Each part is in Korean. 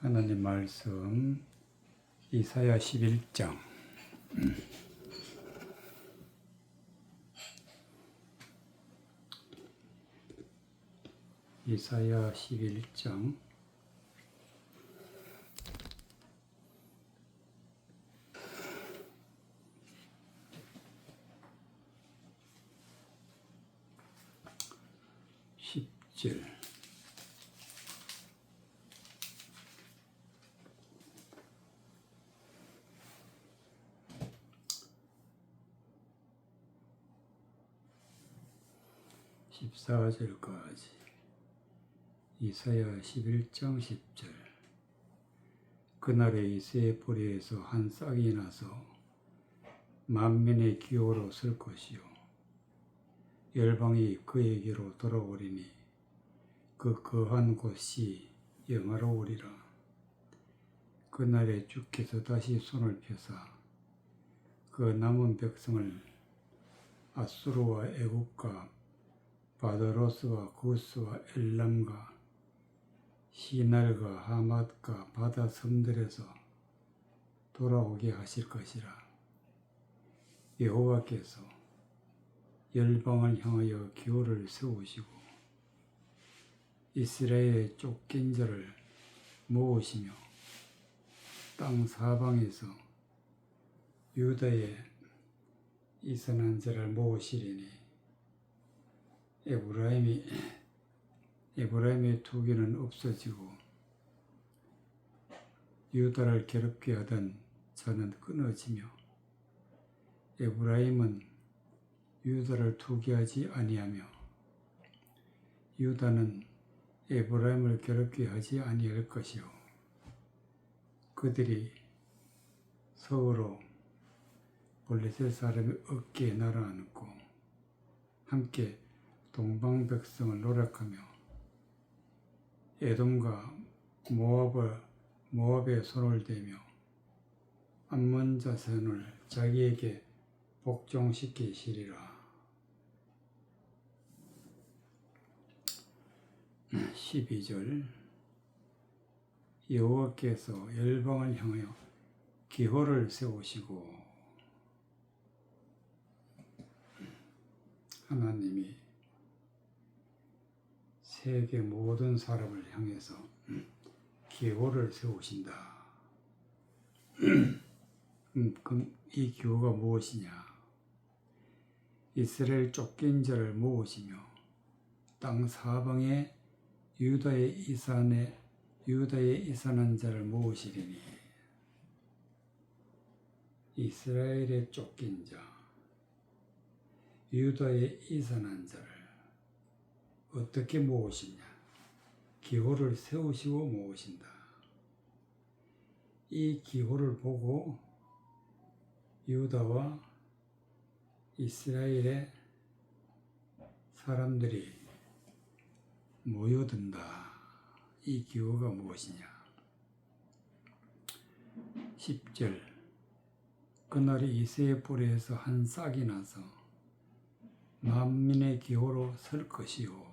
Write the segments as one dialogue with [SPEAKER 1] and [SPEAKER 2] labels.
[SPEAKER 1] 하나님 말씀 이사야 11장 이사야 11장 10절 14절까지 이사야 11장 10절 그날에 이새의 뿌리에서 한 싹이 나서 만민의 기호로 설 것이요 열방이 그에게로 돌아오리니 그 거한 곳이 영화로우리라. 그날에 주께서 다시 손을 펴사 그 남은 백성을 아수르와 애국과 바드로스와 구스와 엘람과 시날과 하맛과 바다 섬들에서 돌아오게 하실 것이라. 여호와께서 열방을 향하여 기호를 세우시고 이스라엘의 쫓긴 자를 모으시며 땅 사방에서 유다의 이산한 자를 모으시리니 에브라임의 투기는 없어지고 유다를 괴롭게 하던 자는 끊어지며 에브라임은 유다를 투기하지 아니하며 유다는 에브라임을 괴롭게 하지 아니할 것이요 그들이 서로 블레셋 사람의 어깨에 날아앉고 함께 동방 백성을 노력하며 에돔과 모압의 손을 대며 암몬 자손을 자기에게 복종시키시리라. 12절 여호와께서 열방을 향하여 기호를 세우시고 하나님이 세계 모든 사람을 향해서 기호를 세우신다. 그럼 이 기호가 무엇이냐? 이스라엘 쫓긴 자를 모으시며 땅 사방에 유다의 이산한 자를 모으시리니 이스라엘의 쫓긴 자, 유다의 이산한 자를 어떻게 모으시냐? 기호를 세우시고 모으신다. 이 기호를 보고 유다와 이스라엘의 사람들이 모여든다. 이 기호가 무엇이냐? 10절 그날에 이새의 뿌리에서 한 싹이 나서 만민의 기호로 설 것이요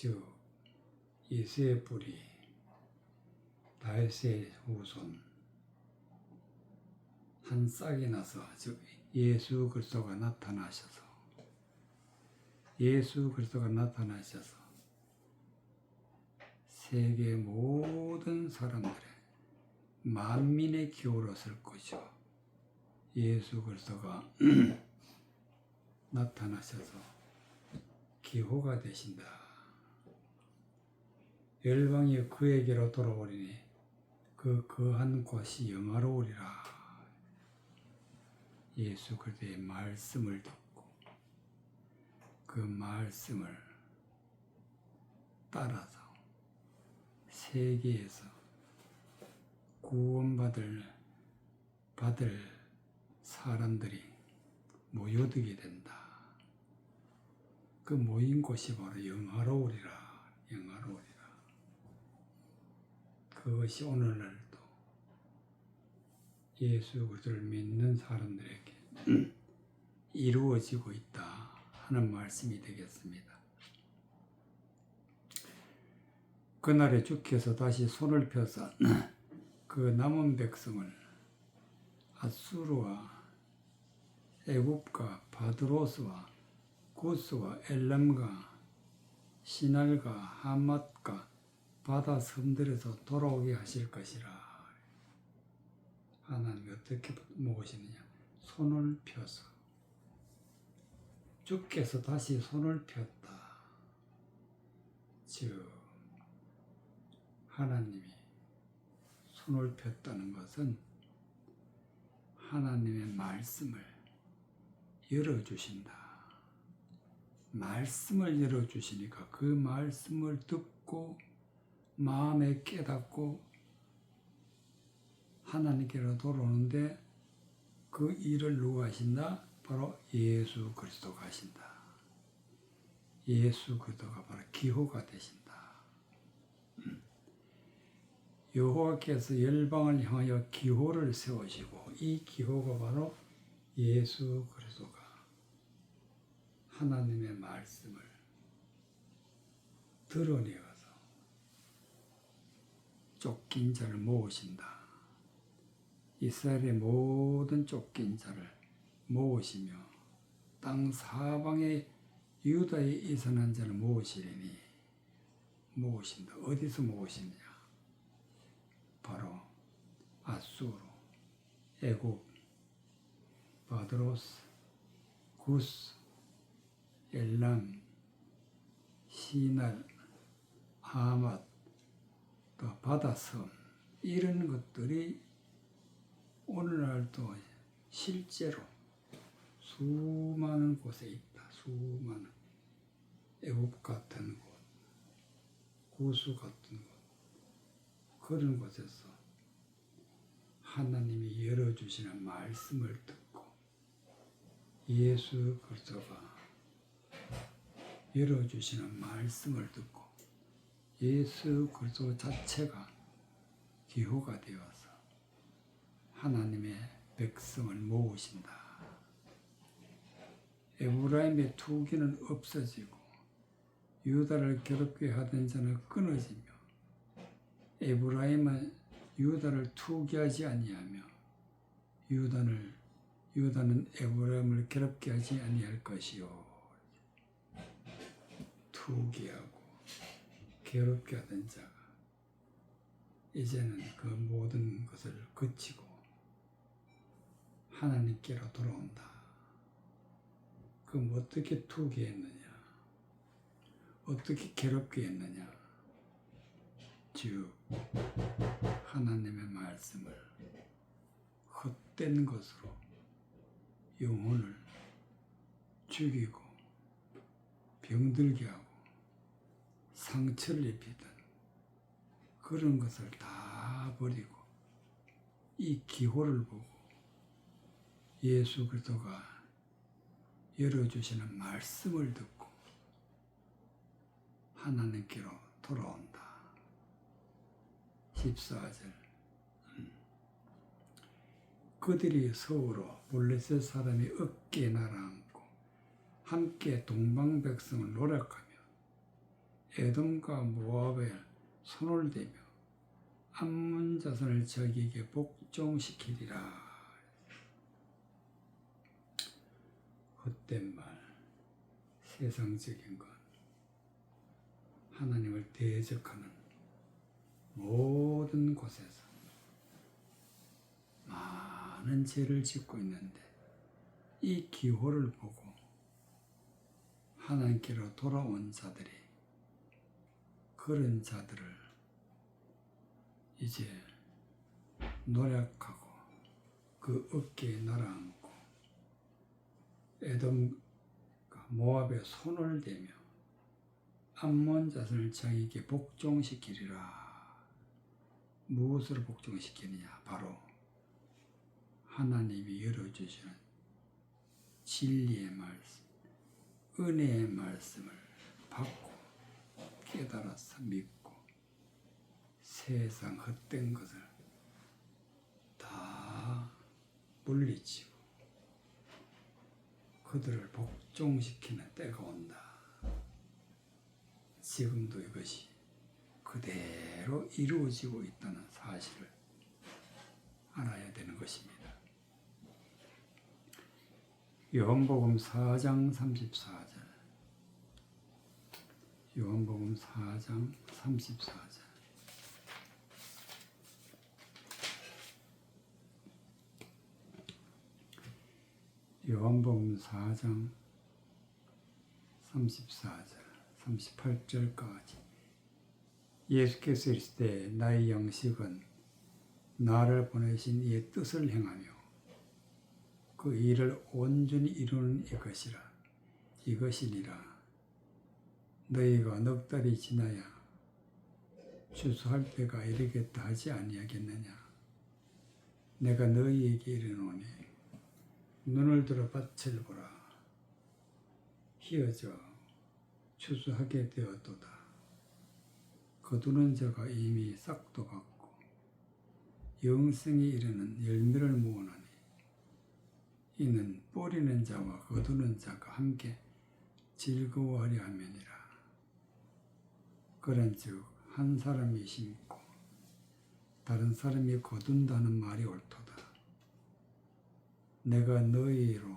[SPEAKER 1] 즉 이새의 뿌리 다윗의 후손 한 싹이 나서 즉 예수 그리스도가 나타나셔서 세계 모든 사람들의 만민의 기호로 설 것이요 예수 그리스도가 나타나셔서 기호가 되신다. 열방이 그에게로 돌아오리니 그 거한 곳이 영화로우리라. 예수 그리스도의 말씀을 듣고 그 말씀을 따라서 세계에서 구원받을 사람들이 모여들게 된다. 그 모인 곳이 바로 영화로우리라. 그것이 오늘날도 예수 그리스도를 믿는 사람들에게 이루어지고 있다 하는 말씀이 되겠습니다. 그날에 주께서 다시 손을 펴사 그 남은 백성을 아수르와 애굽과 바드로스와 구스와 엘람과 시날과 하맛과 바다 섬들에서 돌아오게 하실 것이라. 하나님이 어떻게 모으시느냐? 손을 펴서. 주께서 다시 손을 폈다. 즉 하나님이 손을 폈다는 것은 하나님의 말씀을 열어주신다. 말씀을 열어주시니까 그 말씀을 듣고 마음에 깨닫고 하나님께로 돌아오는데 그 일을 누가 하신다? 바로 예수 그리스도가 하신다. 예수 그리스도가 바로 기호가 되신다. 여호와께서 열방을 향하여 기호를 세우시고 이 기호가 바로 예수 그리스도가 하나님의 말씀을 드러내어서 쫓긴 자를 모으신다. 이스라엘의 모든 쫓긴 자를 모으시며 땅 사방에 유다에 이선한 자를 모으시리니 모으신다. 어디서 모으시느냐? 바로 아수르, 애굽, 바드로스, 구스, 엘람, 시날, 하맛, 또 바다섬 이런 것들이 오늘날도 실제로 수많은 곳에 있다. 수많은 애굽 같은 곳, 구스 같은 곳 그런 곳에서 하나님이 열어주시는 말씀을 듣고 예수 그리스도가 열어주시는 말씀을 듣고 예수 그리스도 자체가 기호가 되어서 하나님의 백성을 모으신다. 에브라임의 투기는 없어지고 유다를 괴롭게 하던 자는 끊어지며 에브라임은 유다를 투기하지 아니하며 유다는 에브라임을 괴롭게 하지 아니할 것이요. 투기하고 괴롭게 하던 자가 이제는 그 모든 것을 거치고 하나님께로 돌아온다. 그럼 어떻게 투기했느냐? 어떻게 괴롭게 했느냐? 즉 하나님의 말씀을 헛된 것으로 영혼을 죽이고 병들게 하고 상처를 입히던 그런 것을 다 버리고 이 기호를 보고 예수 그리스도가 열어주시는 말씀을 듣고 하나님께로 돌아온다. 14절 그들이 서로 블레셋 사람이 어깨에 날아앉고 함께 동방 백성을 노력하며 에돔과 모압에 손을 대며 암몬 자손을 저기에게 복종시키리라. 헛된 말, 세상적인 것, 하나님을 대적하는 모든 곳에서 많은 죄를 짓고 있는데 이 기호를 보고 하나님께로 돌아온 자들이 그런 자들을 이제 노력하고 그 어깨에 날아앉고 에돔 모압에 손을 대며 암몬 자손을 자기에게 복종시키리라. 무엇으로 복종시키느냐? 바로 하나님이 열어주시는 진리의 말씀, 은혜의 말씀을 받고 깨달아서 믿고 세상 헛된 것을 다 물리치고 그들을 복종시키는 때가 온다. 지금도 이것이 그대로 이루어지고 있다는 사실을 알아야 되는 것입니다. 요한복음 4장 34절. 요한복음 4장 34절. 요한복음 4장 34절, 38절까지. 예수께서 이르시되 나의 양식은 나를 보내신 이의 뜻을 행하며 그 일을 온전히 이루는 이것이니라. 너희가 넉 달이 지나야 추수할 때가 이르겠다 하지 아니하겠느냐. 내가 너희에게 이르노니 눈을 들어 밭을 보라. 희어져 추수하게 되었도다. 거두는 자가 이미 싹도 받고 영생에 이르는 열매를 모으나니 이는 뿌리는 자와 거두는 자가 함께 즐거워하려 함이니라. 그런즉 한 사람이 심고 다른 사람이 거둔다는 말이 옳도다. 내가 너희로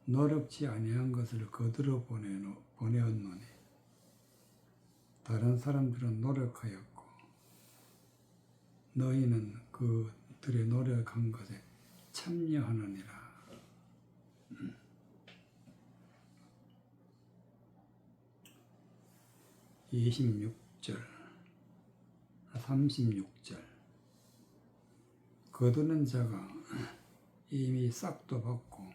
[SPEAKER 1] 노력지 아니한 것을 거두러 보내었노니 다른 사람들은 노력하였고 너희는 그들의 노력한 것에 참여하느니라. 26절, 36절. 거두는 자가 이미 싹도 받고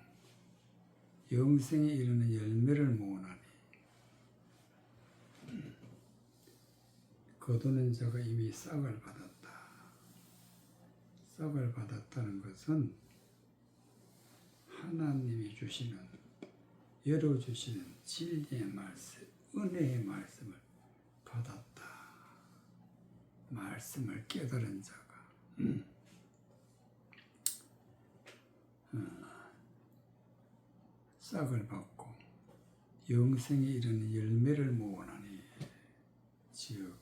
[SPEAKER 1] 영생에 이르는 열매를 모으나니 거두는 자가 이미 싹을 받았다. 싹을 받았다는 것은 하나님이 주시는, 열어주시는 진리의 말씀, 은혜의 말씀을 받았다. 말씀을 깨달은 자가 싹을 받고 영생에 이르는 열매를 모으나니, 즉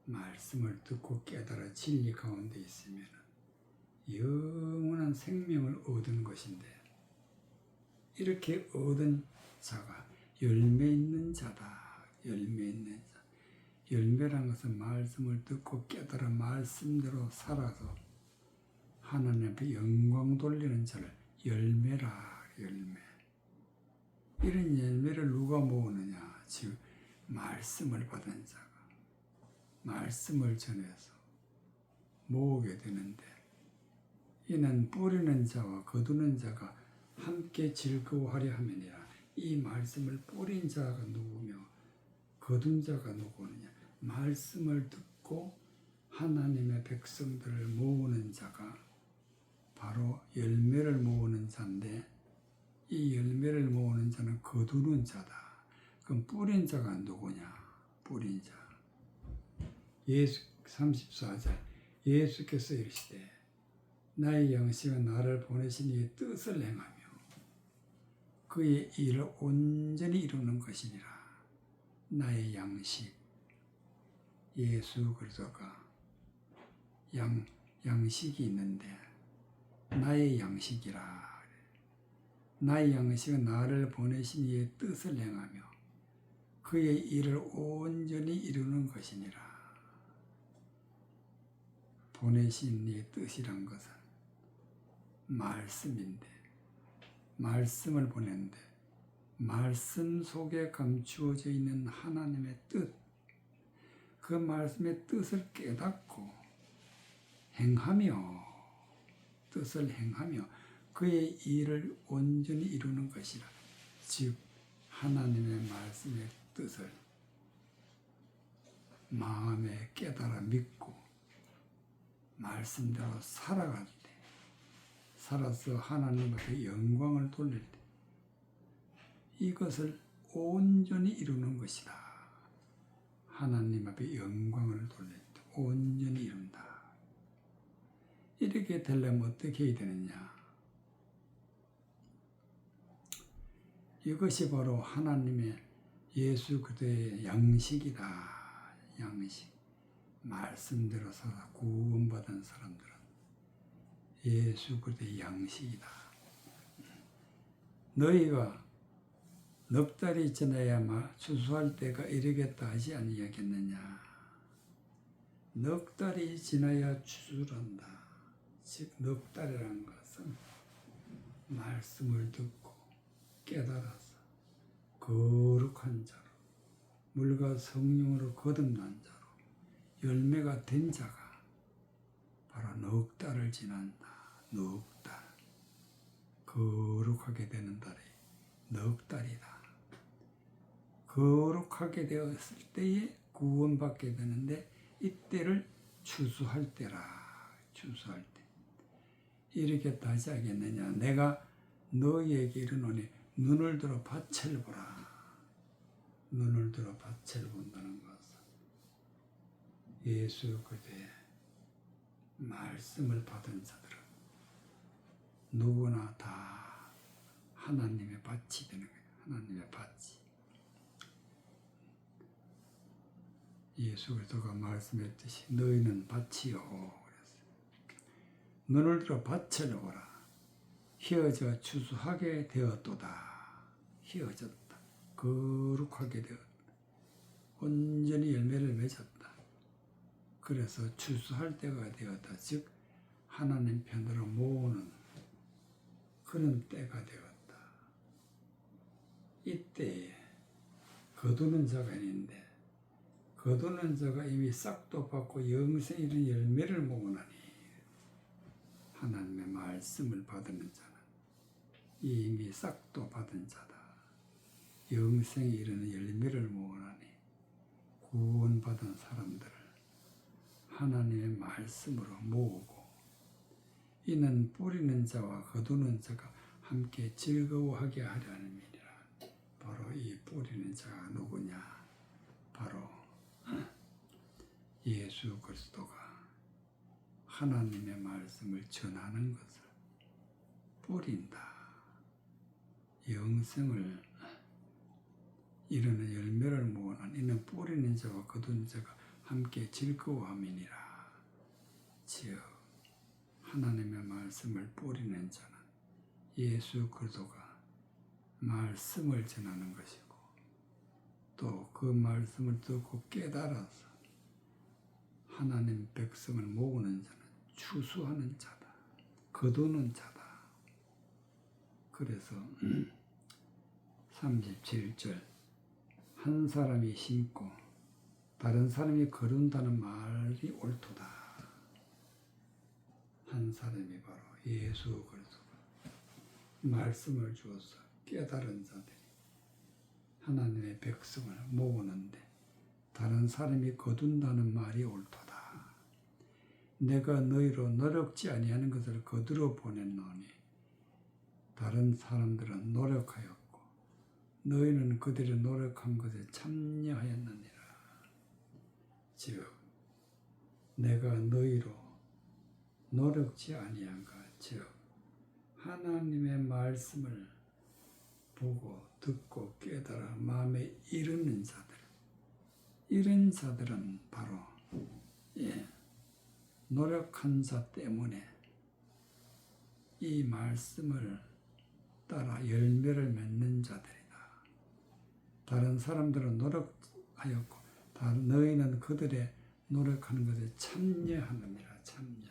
[SPEAKER 1] 말씀을 듣고 깨달아 진리 가운데 있으면 영원한 생명을 얻은 것인데, 이렇게 얻은 자가 열매 있는 자다. 열매 있는 자. 열매란 것은 말씀을 듣고 깨달아 말씀대로 살아서 하나님 앞에 영광 돌리는 자를 열매라. 열매. 이런 열매를 누가 모으느냐? 즉 말씀을 받은 자가 말씀을 전해서 모으게 되는데, 이는 뿌리는 자와 거두는 자가 함께 즐거워하려 함이니라. 이 말씀을 뿌린 자가 누구며 거둔 자가 누구느냐? 말씀을 듣고 하나님의 백성들을 모으는 자가 바로 열매를 모으는 자인데, 이 열매를 모으는 자는 거두는 자다. 그럼 뿌린 자가 누구냐? 뿌린 자. 예수 34절. 예수께서 이르시되 나의 양식은 나를 보내신 이의 뜻을 행하며 그의 일을 온전히 이루는 것이니라. 나의 양식. 예수 그리스도가 양식이 있는데 나의 양식이라. 나의 양식은 나를 보내신 이의 뜻을 행하며 그의 일을 온전히 이루는 것이니라. 보내신 이의 뜻이란 것은 말씀인데, 말씀을 보냈는데 말씀 속에 감추어져 있는 하나님의 뜻, 그 말씀의 뜻을 깨닫고 행하며, 뜻을 행하며 그의 일을 온전히 이루는 것이라. 즉 하나님의 말씀의 뜻을 마음에 깨달아 믿고 말씀대로 살아갈 때, 살아서 하나님 앞에 영광을 돌릴 때 이것을 온전히 이루는 것이다. 하나님 앞에 영광을 돌릴 때 온전히 이룬다. 이렇게 되려면 어떻게 해야 되느냐? 이것이 바로 하나님의 예수 그리스도의 양식이다. 양식. 말씀대로 살아 구원받은 사람들은 예수 그리스도의 양식이다. 너희가 넉 달이 지나야 추수할 때가 이르겠다 하지 아니하겠느냐. 넉 달이 지나야 추수를 한다. 즉 넉 달이라는 것은 말씀을 듣고 깨달아서 거룩한 자로 물과 성령으로 거듭난 자로 열매가 된 자가 바로 넉 달을 지난다. 넉 달. 거룩하게 되는 달이 넉 달이다. 거룩하게 되었을 때에 구원받게 되는데 이때를 추수할 때라. 추수할 때. 이렇게 하지 않겠느냐. 내가 너희에게 이르노니 눈을 들어 밭을 보라. 눈을 들어 밭을 본다는 것은 예수 그리스도의 말씀을 받은 자들은 누구나 다 하나님의 밭이 되는 거예요. 하나님의 밭이. 예수 그리스도가 말씀했듯이 너희는 밭이요. 그랬어요. 눈을 들어 밭을 보라. 휘어져 추수하게 되었도다. 휘어졌다. 거룩하게 되었다. 온전히 열매를 맺었다. 그래서 추수할 때가 되었다. 즉 하나님 편으로 모으는 그런 때가 되었다. 이때에 거두는 자가 있는데 거두는 자가 이미 싹도 받고 영생에 이르는 열매를 모으나니 하나님의 말씀을 받는 자는 이미 싹도 받은 자다. 영생에 이르는 열매를 모으나니 구원받은 사람들을 하나님의 말씀으로 모으고 이는 뿌리는 자와 거두는 자가 함께 즐거워하게 하려 함이니라. 바로 이 뿌리는 자가 누구냐? 바로 예수 그리스도가 하나님의 말씀을 전하는 것을 뿌린다. 영생을 이루는 열매를 모으는 이는 뿌리는 자와 거두는 자가 함께 즐거워함이니라. 즉 하나님의 말씀을 뿌리는 자는 예수 그리스도가 말씀을 전하는 것이고 또 그 말씀을 듣고 깨달아서 하나님 백성을 모으는 자는 추수하는 자다. 거두는 자다. 그래서 37절 한 사람이 심고 다른 사람이 거둔다는 말이 옳도다. 한 사람이 바로 예수 그리스도가 말씀을 주어서 깨달은 자들이 하나님의 백성을 모으는데 다른 사람이 거둔다는 말이 옳도다. 내가 너희로 노력지 아니하는 것을 거두러 보냈노니 다른 사람들은 노력하였고 너희는 그들이 노력한 것에 참여하였느니라. 즉 내가 너희로 노력지 아니한가. 즉 하나님의 말씀을 보고 듣고 깨달아 마음에 이르는 자들, 이런 자들은 바로 노력한 자 때문에 이 말씀을 따라 열매를 맺는 자들이다. 다른 사람들은 노력하였고 너희는 그들의 노력하는 것에 참여하느니라. 참여.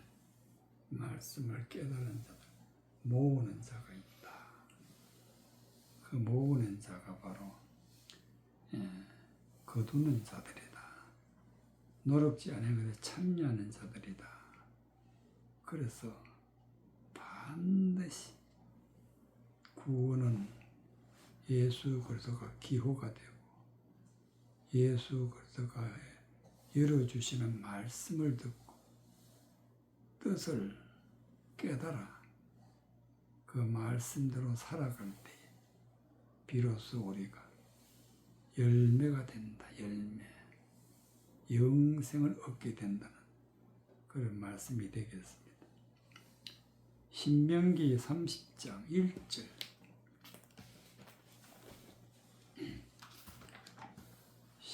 [SPEAKER 1] 말씀을 깨달은 자들, 모으는 자가 있다. 그 모으는 자가 바로 거두는 자들이다. 노력지 않은 것에 참여하는 자들이다. 그래서 반드시 구원은 예수 그리스도가 기호가 되고 예수 그리스도가 열어주시는 말씀을 듣고 뜻을 깨달아 그 말씀대로 살아갈 때 비로소 우리가 열매가 된다. 열매. 영생을 얻게 된다는 그런 말씀이 되겠습니다. 신명기 30장 1절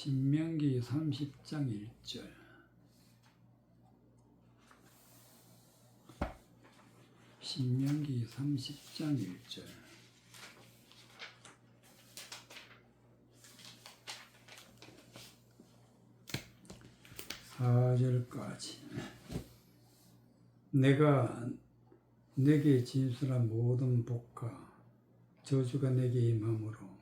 [SPEAKER 1] 신명기 30장 1절. 신명기 30장 1절. 4절까지. 내가 내게 진술한 모든 복과 저주가 내게 임함으로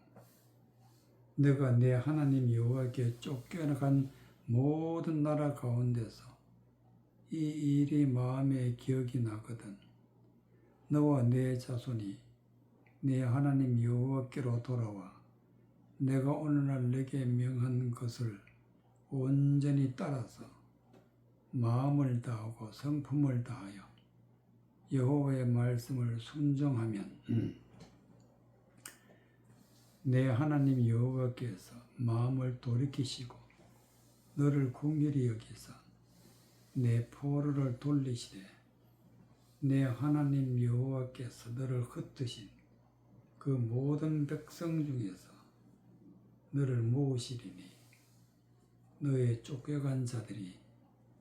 [SPEAKER 1] 내가 내 하나님 여호와께 쫓겨나간 모든 나라 가운데서 이 일이 마음에 기억이 나거든 너와 내 자손이 내 하나님 여호와께로 돌아와 내가 오늘날 내게 명한 것을 온전히 따라서 마음을 다하고 성품을 다하여 여호와의 말씀을 순종하면 내 하나님 여호와께서 마음을 돌이키시고 너를 긍휼히 여기사 내 포로를 돌리시되 내 하나님 여호와께서 너를 흩으신 그 모든 백성 중에서 너를 모으시리니 너의 쫓겨간 자들이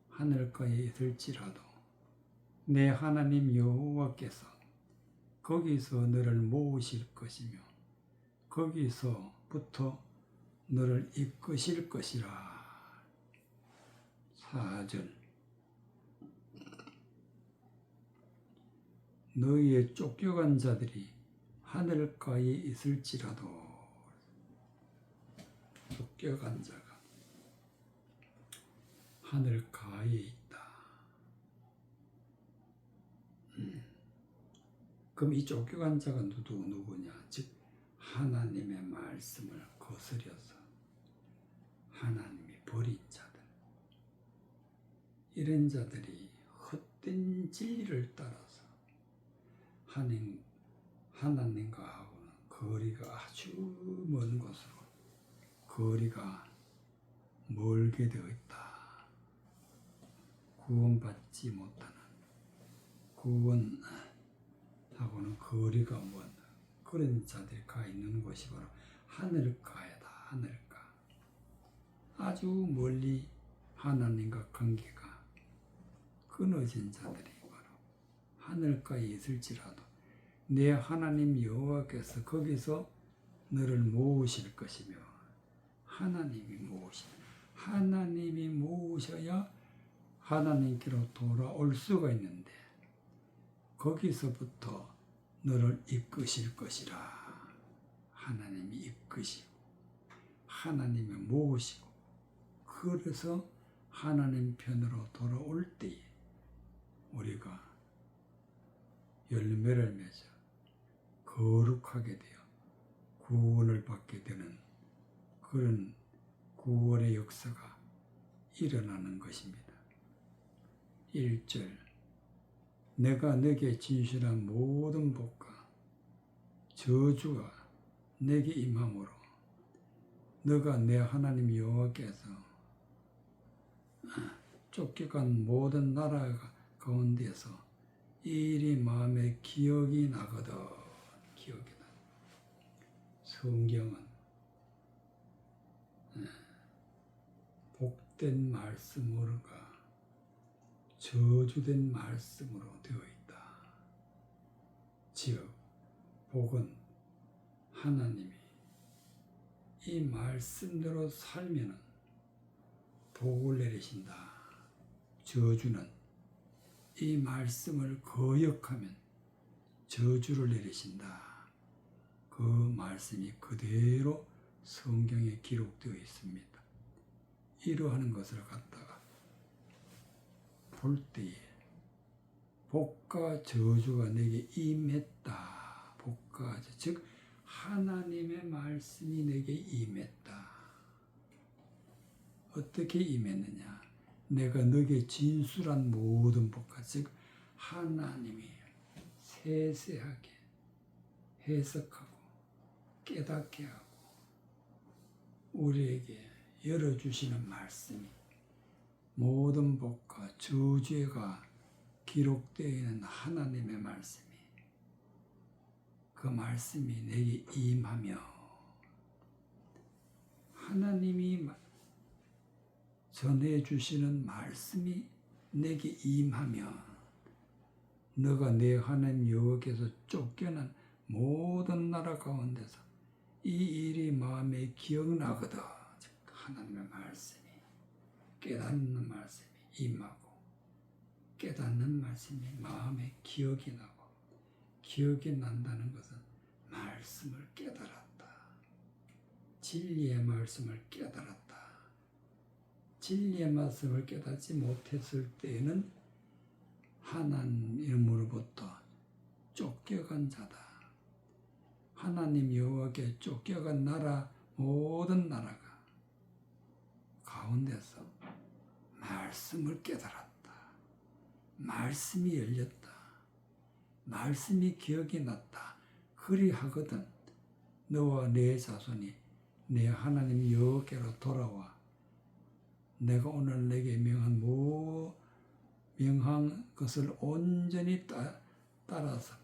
[SPEAKER 1] 하늘가에 있을지라도 내 하나님 여호와께서 거기서 너를 모으실 것이며 거기서부터 너를 이끄실 것이라. 4절. 너희의 쫓겨간 자들이 하늘가에 있을지라도 쫓겨간 자가 하늘가에 있다. 그럼 이 쫓겨간 자가 누구냐? 즉 하나님의 말씀을 거스려서 하나님이 버린 자들. 이런 자들이 헛된 진리를 따라서 하나님과하고는 거리가 아주 먼 곳으로 거리가 멀게 되어 있다. 구원받지 못하는 구원하고는 거리가 먼 그런 자들이 가 있는 곳이 바로 하늘가이다. 하늘가. 아주 멀리 하나님과 관계가 끊어진 자들이 바로 하늘가에 있을지라도 내 하나님 여호와께서 거기서 너를 모으실 것이며 하나님이 모으셔야 하나님께로 돌아올 수가 있는데 거기서부터 너를 이끄실 것이라. 하나님이 이끄시고 하나님이 모으시고 그래서 하나님 편으로 돌아올 때에 우리가 열매를 맺어 거룩하게 되어 구원을 받게 되는 그런 구원의 역사가 일어나는 것입니다. 1절. 내가 내게 진실한 모든 복과 저주가 내게 임함으로 너가 내 하나님 여호와께서 쫓겨간 모든 나라 가운데서 이 일이 마음에 기억이 나거든. 기억이 나. 성경은 복된 말씀으로가 저주된 말씀으로 되어 있다. 즉 복은 하나님이 이 말씀대로 살면 복을 내리신다. 저주는 이 말씀을 거역하면 저주를 내리신다. 그 말씀이 그대로 성경에 기록되어 있습니다. 이러한 것을 갖다가 볼 때에 복과 저주가 내게 임했다. 복과 즉 하나님의 말씀이 내게 임했다. 어떻게 임했느냐? 내가 너에게 진술한 모든 복과 즉 하나님이 세세하게 해석하고 깨닫게 하고 우리에게 열어주시는 말씀이 모든 복과 저주가 기록되어 있는 하나님의 말씀이 그 말씀이 내게 임하며 하나님이 전해주시는 말씀이 내게 임하면 너가 내 하나님 여호와께서 쫓겨난 모든 나라 가운데서 이 일이 마음에 기억나거든. 하나님의 말씀이, 깨닫는 말씀이 임하고 깨닫는 말씀이 마음에 기억이 나고, 기억이 난다는 것은 말씀을 깨달았다. 진리의 말씀을 깨달았다. 진리의 말씀을 깨닫지 못했을 때에는 하나님으로부터 쫓겨간 자다. 하나님 여호와께 쫓겨간 나라, 모든 나라가 가운데서 말씀을 깨달았다. 말씀이 열렸다. 말씀이 기억이 났다. 그리하거든 너와 내 자손이 내 하나님 여호와께로 돌아와 내가 오늘 내게 명한 것을 온전히 따라서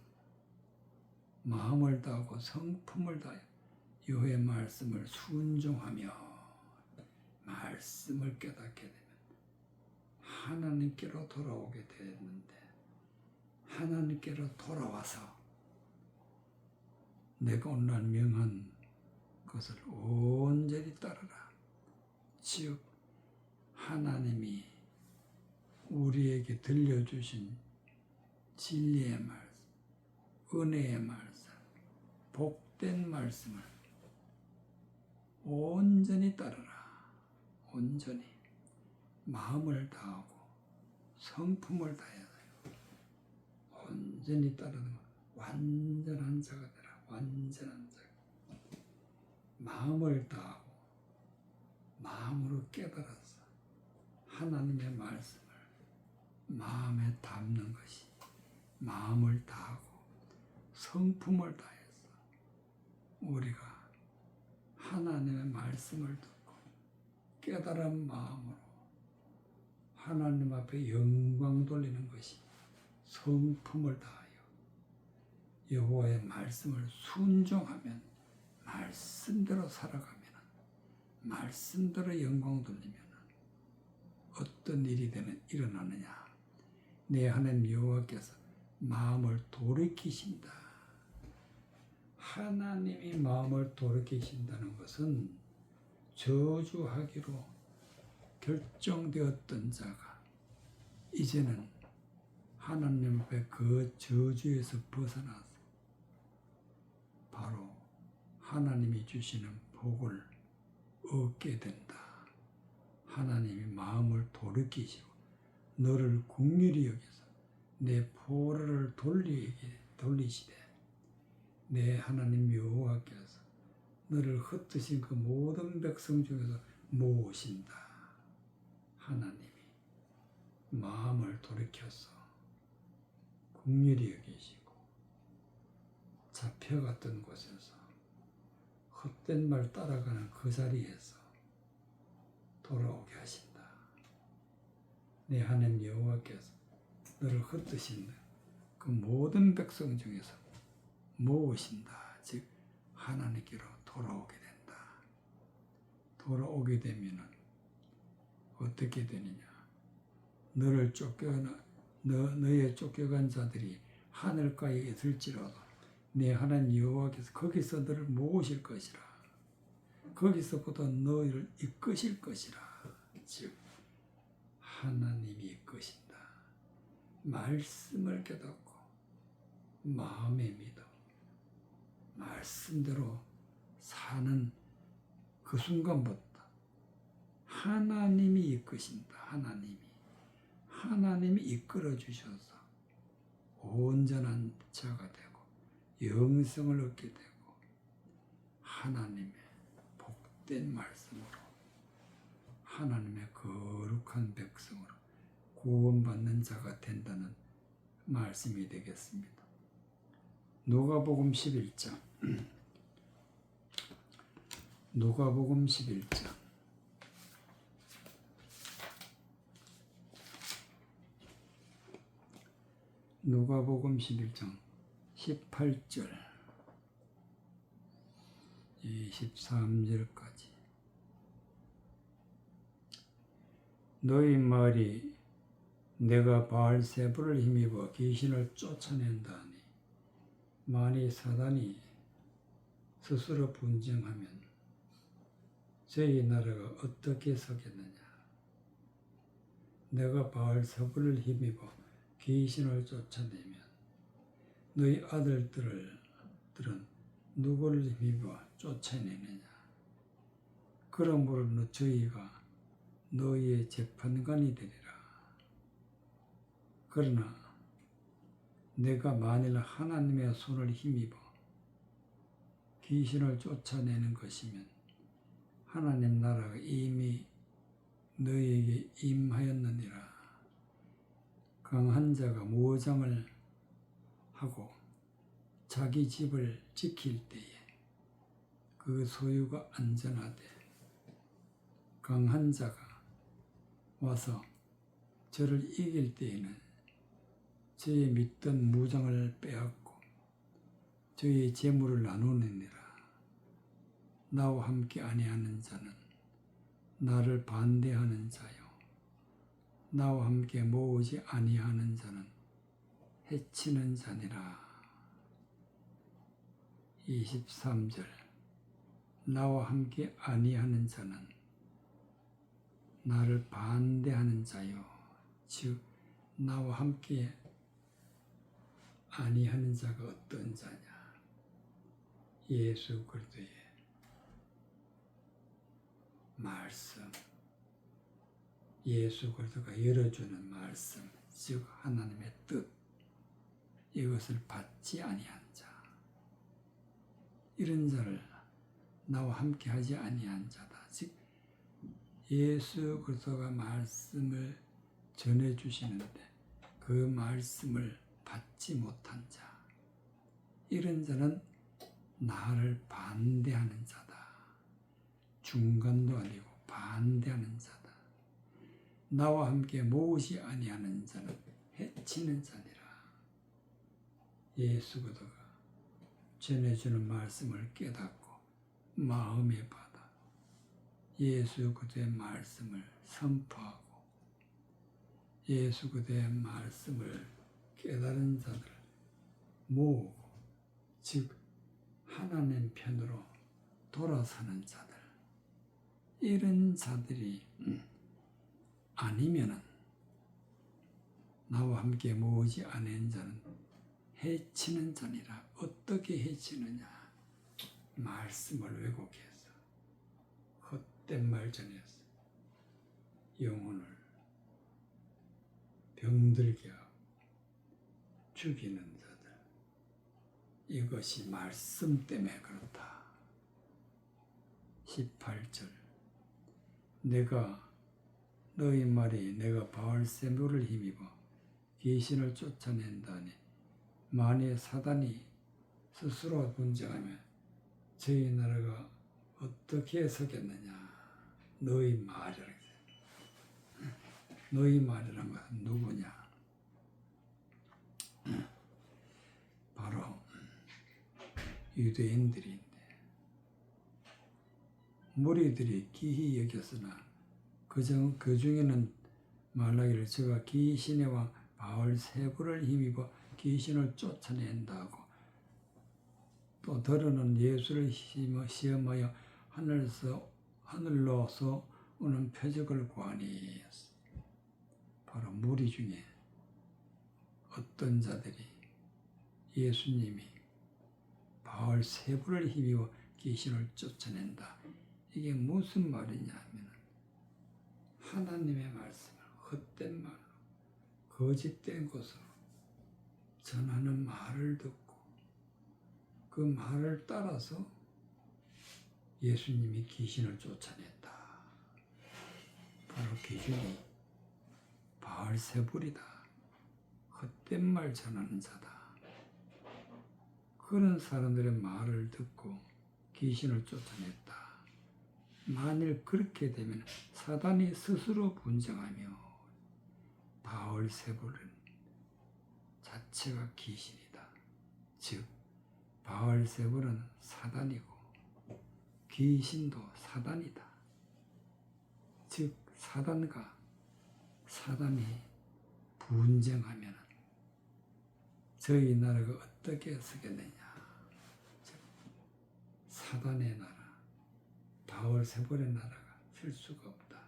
[SPEAKER 1] 마음을 다하고 성품을 다하여 여호와의 말씀을 순종하며 말씀을 깨닫게 되면 하나님께로 돌아오게 되는데, 하나님께로 돌아와서 내가 오늘 명한 것을 온전히 따르라. 즉 하나님이 우리에게 들려주신 진리의 말씀, 은혜의 말씀, 복된 말씀을 온전히 따르라. 온전히 마음을 다하고 성품을 다해야 온전히 따르는 완전한 자가 되라. 완전한 자. 마음을 다하고 마음으로 깨달아서 하나님의 말씀을 마음에 담는 것이, 마음을 다하고 성품을 다해서 우리가 하나님의 말씀을 듣고 깨달은 마음으로 하나님 앞에 영광 돌리는 것이 성품을 다하여 여호와의 말씀을 순종하면, 말씀대로 살아가면, 말씀대로 영광 돌리면 어떤 일이 일어나느냐. 내 하나님 여호와께서 마음을 돌이키신다. 하나님이 마음을 돌이키신다는 것은 저주하기로 결정되었던 자가 이제는 하나님 앞에 그 저주에서 벗어나서 바로 하나님이 주시는 복을 얻게 된다. 하나님이 마음을 돌이키시고 너를 긍휼히 여기서 내 포로를 돌리시되 내 하나님 여호와께서 너를 흩으신 그 모든 백성 중에서 모으신다. 하나님이 마음을 돌이켜서 긍휼히 여기시고 잡혀갔던 곳에서 헛된 말 따라가는 그 자리에서 돌아오게 하신다. 내 하나님 여호와께서 너를 흩으신 그 모든 백성 중에서 모으신다. 즉 하나님께로 돌아오게 된다. 돌아오게 되면은 어떻게 되느냐? 너의 쫓겨간 자들이 하늘가에 있을지라도 내 하나님 여호와께서 거기서 너를 모으실 것이라. 거기서부터 너희를 이끄실 것이라. 즉 하나님이 이끄신다. 말씀을 깨닫고 마음에 믿어 말씀대로 사는 그 순간부터 하나님이 이끄신다. 하나님이 이끌어 주셔서 온전한 자가 되고 영생을 얻게 되고 하나님의 복된 말씀으로 하나님의 거룩한 백성으로 구원받는 자가 된다는 말씀이 되겠습니다. 누가복음 11장 누가복음 11장 누가복음 11장 18절 23절까지 너희 말이 내가 바알세불을 힘입어 귀신을 쫓아낸다니 만일 사단이 스스로 분쟁하면 저희 나라가 어떻게 서겠느냐. 내가 바알세불을 힘입어 귀신을 쫓아내면 너희 아들들은 누구를 힘입어 쫓아내느냐. 그러므로 저희가 너희의 재판관이 되리라. 그러나 내가 만일 하나님의 손을 힘입어 귀신을 쫓아내는 것이면 하나님 나라가 이미 너희에게 임하였느니라. 강한 자가 모장을 하고 자기 집을 지킬 때에 그 소유가 안전하되 강한 자가 와서 저를 이길 때에는 저의 믿던 무장을 빼앗고 저의 재물을 나누느니라. 나와 함께 아니하는 자는 나를 반대하는 자요 나와 함께 모으지 아니하는 자는 해치는 자니라. 23절 나와 함께 아니하는 자는 나를 반대하는 자요 즉 나와 함께 아니하는 자가 어떤 자냐. 예수 그리스도의 말씀, 예수 그리스도가 열어주는 말씀, 즉 하나님의 뜻, 이것을 받지 아니한 자, 이런 자를 나와 함께 하지 아니한 자다. 즉 예수 그리스도가 말씀을 전해주시는데 그 말씀을 받지 못한 자, 이런 자는 나를 반대하는 자다. 중간도 아니고 반대하는 자다. 나와 함께 모으지 아니하는 자는 해치는 자니라. 예수 그리스도가 전해주는 말씀을 깨닫고 마음에 받아 예수 그리스도의 말씀을 선포하고 예수 그리스도의 말씀을 깨달은 자들 모으고 즉 하나님 편으로 돌아서는 자들, 이런 자들이 아니면은 나와 함께 모으지 않은 자는 해치는 자니라. 어떻게 해치느냐. 말씀을 왜곡해서 헛된 말 전해서 영혼을 병들게 하고 죽이는 자들, 이것이 말씀 때문에 그렇다. 18절 내가 너희 말이 내가 바알세불을 힘입어 귀신을 쫓아낸다니 만일 사단이 스스로 분쟁하면 저희 나라가 어떻게 서겠느냐. 너희 말이라. 너희 말이란 것은 누구냐. 바로 유대인들인데 무리들이 기히 여겼으나 그 중에는 말하기를 저가 귀신의 왕 바알세불을 힘입어 귀신을 쫓아낸다고 또 더러는 예수를 시험하여 하늘로서 오는 표적을 구하니. 바로 무리 중에 어떤 자들이 예수님이 바알세불을 힘입어 귀신을 쫓아낸다. 이게 무슨 말이냐 하면 하나님의 말씀을 헛된 말로 거짓된 것으로 전하는 말을 듣고 그 말을 따라서 예수님이 귀신을 쫓아냈다. 바로 기준이 바알세불이다. 헛된 말 전하는 자다. 그런 사람들의 말을 듣고 귀신을 쫓아냈다. 만일 그렇게 되면 사단이 스스로 분쟁하며 바알세불은 자체가 귀신이다. 즉 바알세불은 사단이고 귀신도 사단이다. 즉 사단과 사단이 분쟁하면 저희 나라가 어떻게 서겠느냐. 사단의 나라, 바알세불의 나라가 설 수가 없다.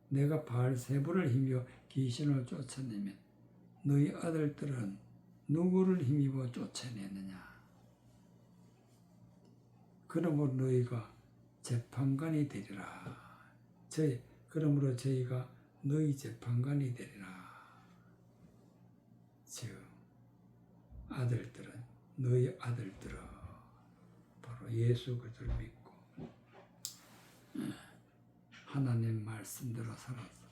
[SPEAKER 1] 내가 바알세불을 힘입어 귀신을 쫓아내면 너희 아들들은 누구를 힘입어 쫓아내느냐. 그러므로 너희가 재판관이 되리라. 그러므로 저희가 너희 재판관이 되리라. 즉 아들들은 너희 아들들은 바로 예수 그리스도를 믿고 하나님 말씀대로 살아서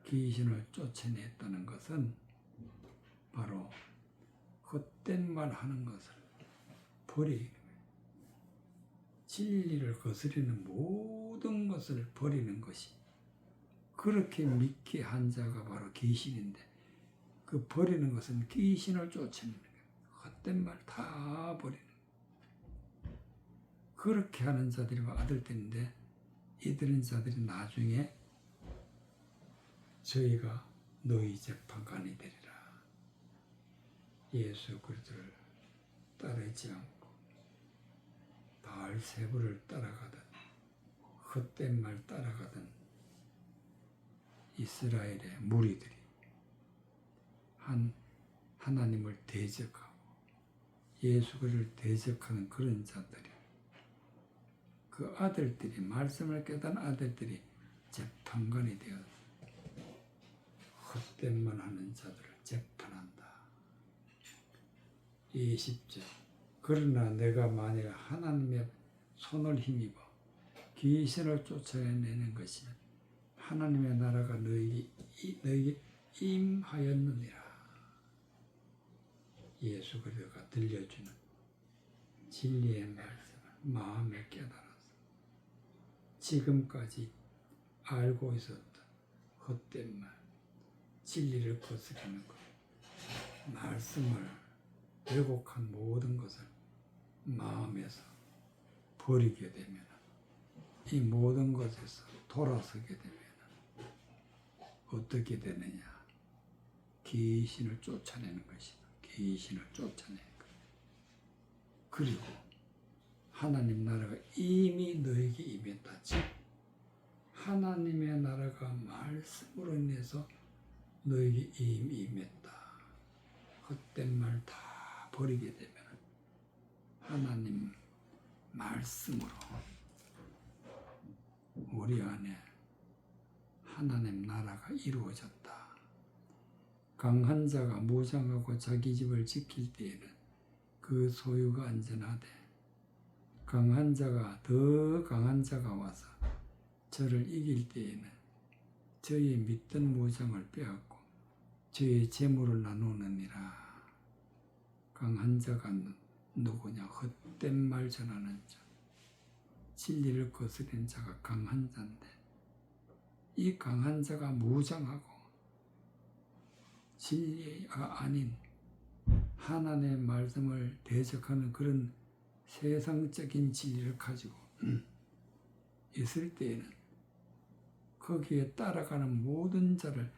[SPEAKER 1] 귀신을 쫓아냈다는 것은 바로 헛된 말 하는 것을 버리는 거예요. 진리를 거스리는 모든 것을 버리는 것이 그렇게 믿게 한 자가 바로 귀신인데 그 버리는 것은 귀신을 쫓아내는 거예요. 헛된 말 다 버리는 거예요. 그렇게 하는 자들이 아들들인데 이들은 자들이 나중에 저희가 너희 재판관이 되리라. 예수 그리스도를 따르지 않고 바알세불을 따라가든 헛된 말 따라가든 이스라엘의 무리들이 하나님을 대적하고 예수 그리스도를 대적하는 그런 자들이 그 아들들이 말씀을 깨달은 아들들이 재판관이 되어서 헛된 말 하는 자들을 재판한다. 20절 그러나 내가 만일 하나님의 손을 힘입어 귀신을 쫓아내는 것이면 하나님의 나라가 너희에게 임하였느니라. 예수 그리스도가 들려주는 진리의 말씀을 마음에 깨달아서 지금까지 알고 있었던 헛된 말, 진리를 거스르는 것, 말씀을 왜곡한 모든 것을 마음에서 버리게 되면 이 모든 것에서 돌아서게 되면 어떻게 되느냐. 귀신을 쫓아내는 것이다. 귀신을 쫓아내는 것. 그리고 하나님 나라가 이미 너에게 임했다. 즉 하나님의 나라가 말씀으로 인해서 너에게 이미 임했다. 헛된 말 다 버리게 되면 하나님 말씀으로 우리 안에 하나님 나라가 이루어졌다. 강한 자가 무장하고 자기 집을 지킬 때에는 그 소유가 안전하되 강한 자가 더 강한 자가 와서 저를 이길 때에는 저의 믿던 무장을 빼앗고 저의 재물을 나누느니라. 강한 자가 누구냐? 헛된 말 전하는 자, 진리를 거스르는 자가 강한 자인데 이 강한 자가 무장하고 진리가 아닌 하나님의 말씀을 대적하는 그런 세상적인 진리를 가지고 있을 때에는 거기에 따라가는 모든 자를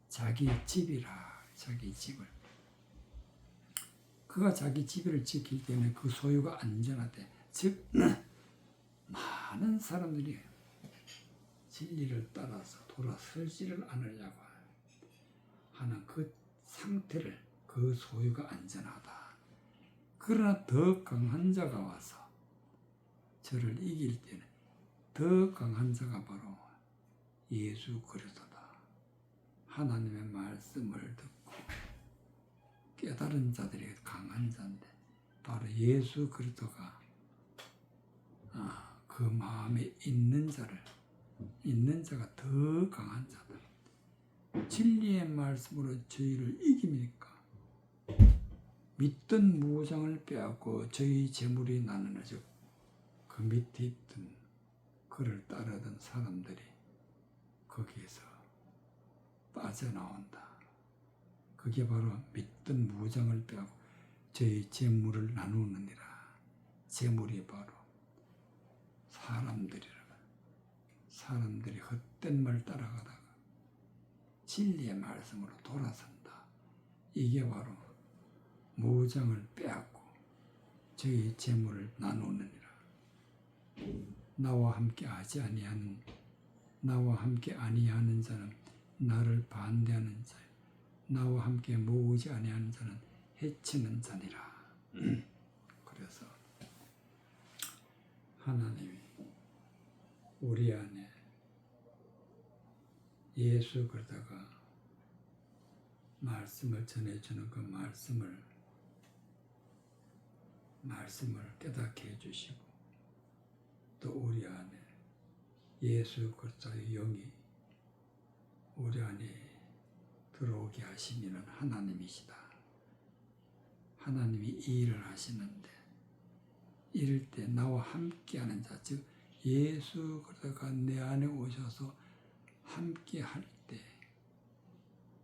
[SPEAKER 1] 자기 집이라. 자기 집을 그가 자기 집을 지킬 때는 그 소유가 안전하대. 즉 많은 사람들이 진리를 따라서 돌아서지를 않으려고 하는 그 상태를 그 소유가 안전하다. 그러나 더 강한 자가 와서 저를 이길 때는 더 강한 자가 바로 예수 그리스도다. 하나님의 말씀을 듣고 깨달은 자들이 강한 자인데 바로 예수 그리스도가 그 마음에 있는 자가 더 강한 자다. 진리의 말씀으로 저희를 이깁니까? 믿던 무장을 빼앗고 저희 재물이 나누는 즉 그 밑에 있던 그를 따르던 사람들이 거기에서 빠져나온다. 그게 바로 믿던 무장을 빼앗고 저희 재물을 나누느니라. 재물이 바로 사람들이라. 사람들이 헛된 말 따라가다가 진리의 말씀으로 돌아선다. 이게 바로 무장을 빼앗고 저희 재물을 나누느니라. 나와 함께 아니하는 자는 나를 반대하는 자요, 나와 함께 모으지 아니하는 자는 해치는 자니라. 그래서 하나님이 우리 안에 예수 그러다가 말씀을 전해주는 그 말씀을 깨닫게 해주시고, 또 우리 안에 예수 그리스도의 영이 우리 안에 들어오게 하시는 하나님이시다. 하나님이 이 일을 하시는데, 이럴 때 나와 함께하는 자, 즉 예수 그리스도가 내 안에 오셔서 함께할 때,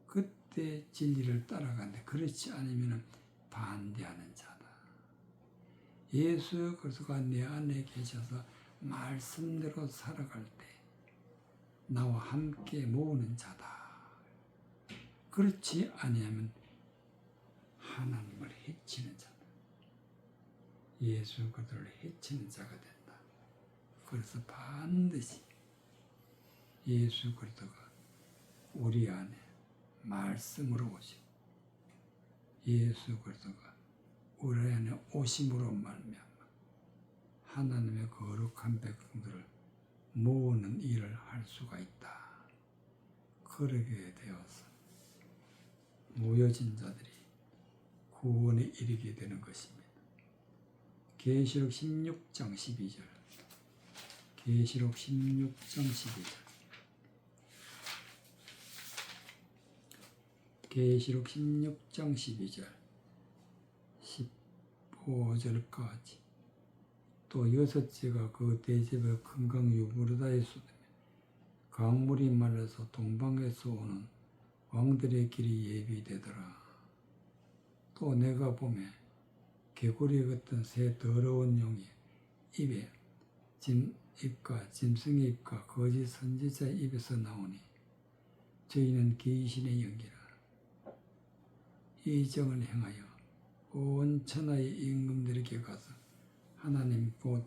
[SPEAKER 1] 그때 진리를 따라가는데, 그렇지 않으면 반대하는 자다. 예수 그리스도가 내 안에 계셔서 말씀대로 살아갈 때 나와 함께 모으는 자다. 그렇지 아니하면 하나님을 해치는 자다. 예수 그리스도를 해치는 자가 된다. 그래서 반드시 예수 그리스도가 우리 안에 말씀으로 오시고, 예수 그리스도가 우리 안에 오심으로 말미암아 하나님의 거룩한 백성들을 모으는 일을 할 수가 있다. 그러게 되어서 모여진 자들이 구원에 이르게 되는 것입니다. 계시록 16장 12절. 계시록 16장 12절. 계시록 16장 12절 15절까지. 또 여섯째가 그 대접의 큰 강 유브라다에 쏟으며 강물이 말라서 동방에서 오는 왕들의 길이 예비되더라. 또 내가 보매 개구리 같은 새 더러운 용이 입에 입과 짐승의 입과 거짓 선지자의 입에서 나오니 저희는 귀신의 영이라. 이 정을 행하여 온 천하의 임금들에게 가서 하나님 곧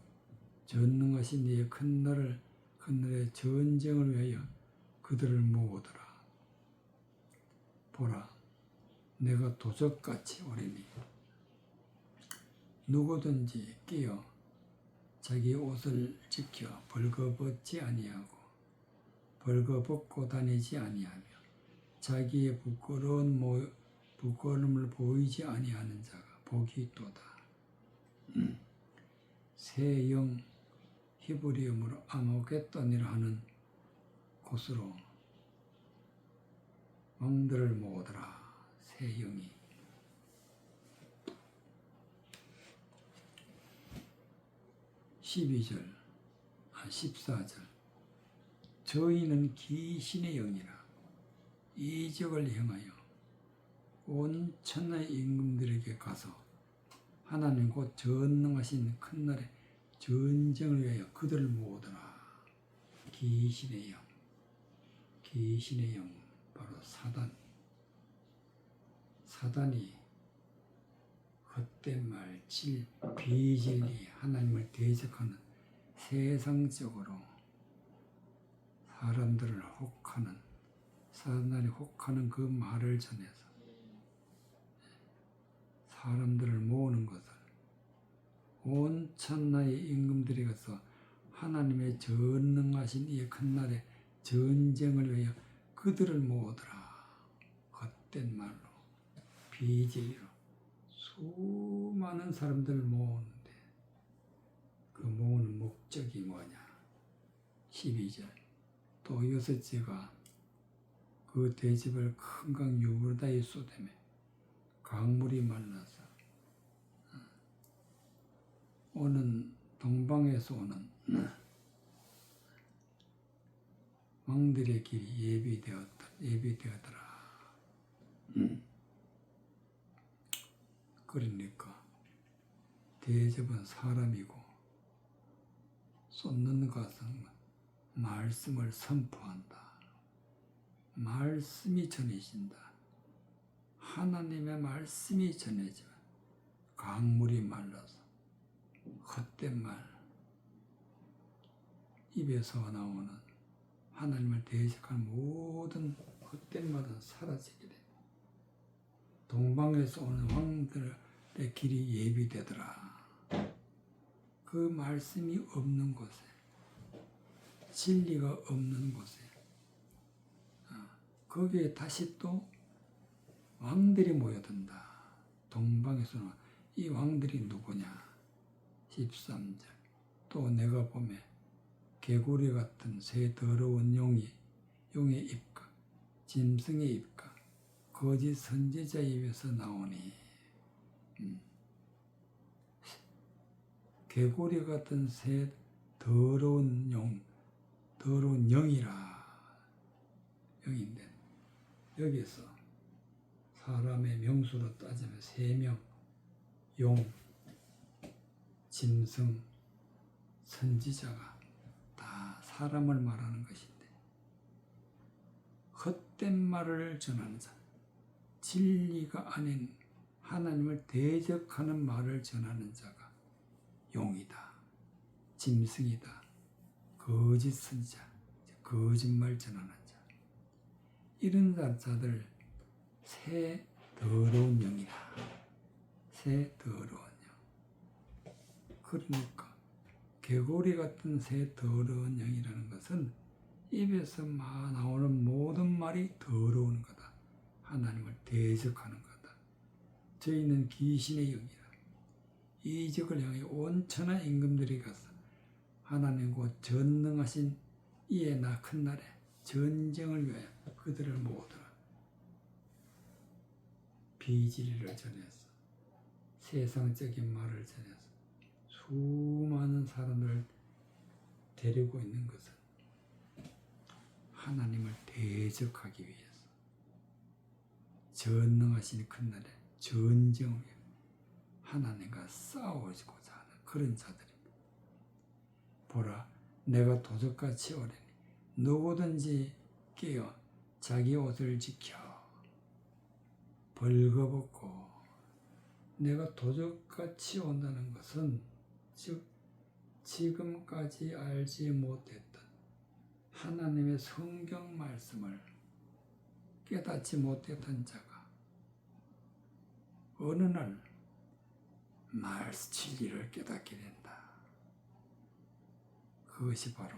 [SPEAKER 1] 전능하신 이의 큰 날의 전쟁을 위하여 그들을 모으더라. 보라, 내가 도적같이 오리니 누구든지 끼어 자기 옷을 지켜 벌거벗지 아니하고 벌거벗고 다니지 아니하며 자기의 부끄러움을 보이지 아니하는 자가 복이 있도다. 새 영 히브리음으로 아모겟돈이라 하는 곳으로 왕들을 모으더라. 새 영이. 14절. 저희는 귀신의 영이라 이적을 행하여 온 천하의 임금들에게 가서 하나님 곧 전능하신 큰 날의 전쟁을 위하여 그들을 모으더라. 귀신의 영. 귀신의 영, 바로 사단이 헛된 말, 비진리, 하나님을 대적하는 세상적으로 사람들이 혹하는 그 말을 전해서 사람들을 모으는 것을 온 천하의 임금들이 가서 하나님의 전능하신 이 큰 날의 전쟁을 위하여 그들을 모으더라. 헛된 말로, 비진리로 수많은 사람들을 모으는데 그 모으는 목적이 뭐냐? 12절. 또 여섯째가 그 대접을 큰 강 유브라다에 쏟으며 강물이 말라서 오는 동방에서 오는 왕들의 길이 예비되었더라. 그러니까 대접은 사람이고 쏟는 것은 말씀을 선포한다. 말씀이 전해진다. 하나님의 말씀이 전해지면 강물이 말라서 헛된 말, 입에서 나오는 하나님을 대적하는 모든 헛된 말은 사라지게 됩니다. 동방에서 오는 왕들의 길이 예비되더라. 그 말씀이 없는 곳에, 진리가 없는 곳에, 거기에 다시 또 왕들이 모여든다. 동방에서는 이 왕들이 누구냐? 13절. 또 내가 보매 개구리 같은 새 더러운 용의 입과 짐승의 입과 거짓 선지자 입에서 나오니, 개구리 같은 새 더러운 영이라. 영인데 여기서 사람의 명수로 따지면 3명, 용, 짐승, 선지자가 다 사람을 말하는 것인데, 헛된 말을 전하는 자, 진리가 아닌 하나님을 대적하는 말을 전하는 자가 용이다, 짐승이다, 거짓 선지자, 거짓말 전하는 자, 이런 자들 새 더러운 영이라. 새 더러운 영. 그러니까 개구리 같은 새 더러운 영이라는 것은 입에서 막 나오는 모든 말이 더러운 거다. 하나님을 대적하는 거다. 저희는 귀신의 영이라. 이적을 향해 온 천하 임금들이 가서 하나님 곧 전능하신 이에 나 큰 날에 전쟁을 위하여 그들을 모으더라. 비진리를 전해서, 세상적인 말을 전해서 수많은 사람을 데리고 있는 것은 하나님을 대적하기 위해서, 전능하신 큰 날에 전쟁을 위해 하나님과 싸우고자 하는 그런 자들입니다. 보라, 내가 도적같이 오리니 누구든지 깨어 자기 옷을 지켜 벌거벗고. 내가 도적같이 온다는 것은 즉 지금까지 알지 못했던 하나님의 성경 말씀을 깨닫지 못했던 자가 어느 날 진리를 깨닫게 된다. 그것이 바로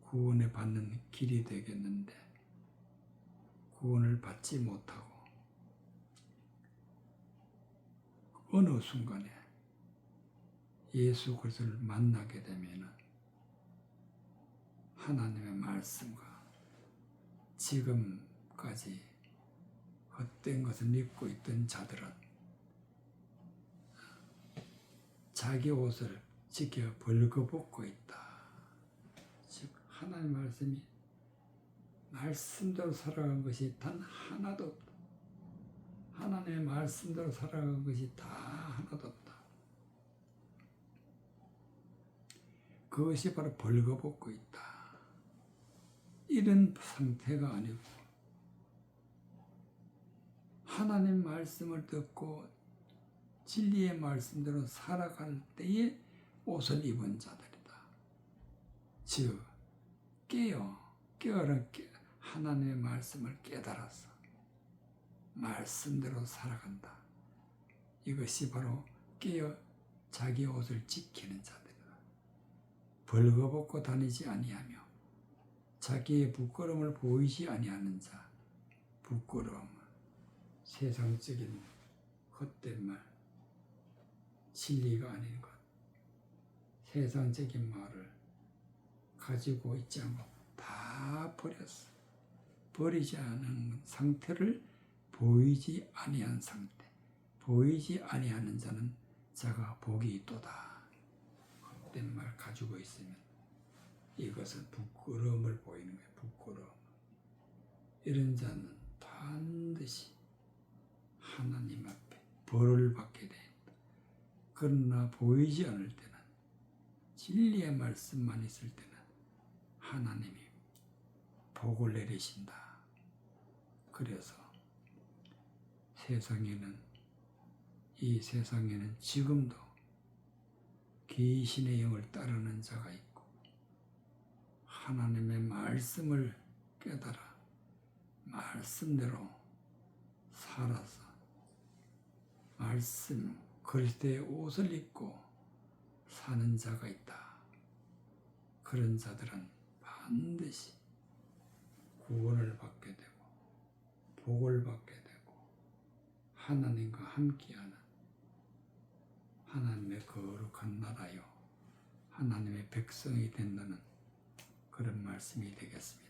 [SPEAKER 1] 구원을 받는 길이 되겠는데, 구원을 받지 못하고 어느 순간에 예수 그리스도를 만나게 되면 하나님의 말씀과 지금까지 헛된 것을 믿고 있던 자들은 자기 옷을 지켜 벌거벗고 있다. 즉 하나님의 말씀이 말씀대로 살아간 것이 단 하나도 없다. 하나님의 말씀대로 살아간 것이 다 하나도 없다. 그것이 바로 벌거벗고 있다. 이런 상태가 아니고 하나님 말씀을 듣고 진리의 말씀대로 살아갈 때에 옷을 입은 자들이다. 즉 깨어라 하나님의 말씀을 깨달아서 말씀대로 살아간다. 이것이 바로 깨어 자기 옷을 지키는 자들이다. 벌거벗고 다니지 아니하며 자기의 부끄러움을 보이지 아니하는 자. 부끄러움은 세상적인 헛된 말, 진리가 아닌 것, 세상적인 말을 가지고 있지 않고 다 버렸어. 버리지 않은 상태를 보이지 아니한 상태, 보이지 아니하는 자는 자가 복이 있도다. 헛된 말 가지고 있으면 이것은 부끄러움을 보이는 거예요. 부끄러움. 이런 자는 반드시 하나님 앞에 벌을 받게 된다. 그러나 보이지 않을 때는, 진리의 말씀만 있을 때는 하나님이 복을 내리신다. 그래서 이 세상에는 지금도 귀신의 영을 따르는 자가 있고, 하나님의 말씀을 깨달아 말씀대로 살아서 말씀 그리스도의 옷을 입고 사는 자가 있다. 그런 자들은 반드시 구원을 받게 되고 복을 받게 되고 하나님과 함께하는 하나님의 거룩한 나라요 하나님의 백성이 된다는 그런 말씀이 되겠습니다.